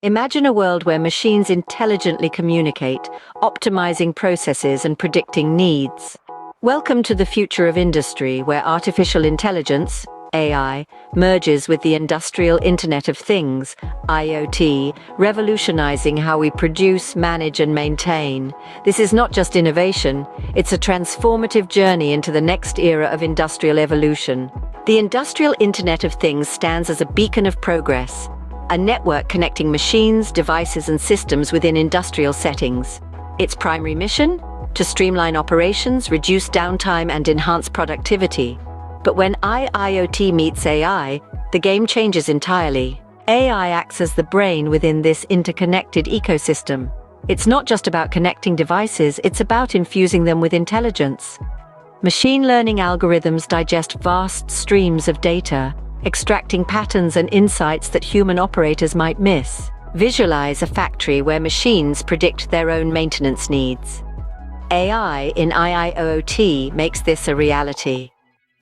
Imagine a world where machines intelligently communicate, optimizing processes and predicting needs. Welcome to the future of industry, where artificial intelligence, AI, merges with the industrial Internet of Things, IoT, revolutionizing how we produce, manage, and maintain. This is not just innovation, it's a transformative journey into the next era of industrial evolution. The industrial Internet of Things stands as a beacon of progress, a network connecting machines, devices, and systems within industrial settings. Its primary mission? To streamline operations, reduce downtime, and enhance productivity. But when IIoT meets AI, the game changes entirely. AI acts as the brain within this interconnected ecosystem. It's not just about connecting devices, it's about infusing them with intelligence. Machine learning algorithms digest vast streams of data, extracting patterns and insights that human operators might miss. Visualize a factory where machines predict their own maintenance needs. AI in IIoT makes this a reality.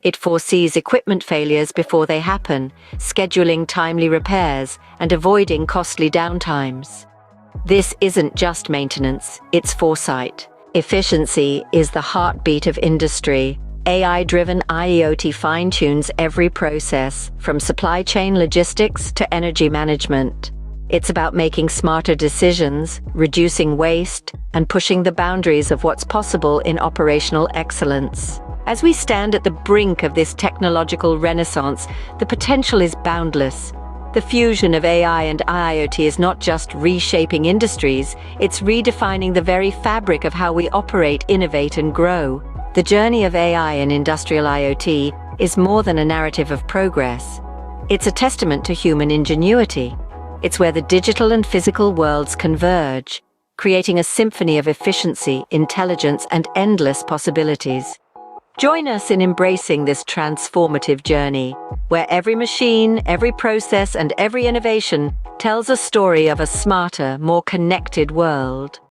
It foresees equipment failures before they happen, scheduling timely repairs and avoiding costly downtimes. This isn't just maintenance, it's foresight. Efficiency is the heartbeat of industry. AI-driven IoT fine-tunes every process, from supply chain logistics to energy management. It's about making smarter decisions, reducing waste, and pushing the boundaries of what's possible in operational excellence. As we stand at the brink of this technological renaissance, the potential is boundless. The fusion of AI and IoT is not just reshaping industries, it's redefining the very fabric of how we operate, innovate, and grow. The journey of AI and industrial IoT is more than a narrative of progress. It's a testament to human ingenuity. It's where the digital and physical worlds converge, creating a symphony of efficiency, intelligence, and endless possibilities. Join us in embracing this transformative journey, where every machine, every process, and every innovation tells a story of a smarter, more connected world.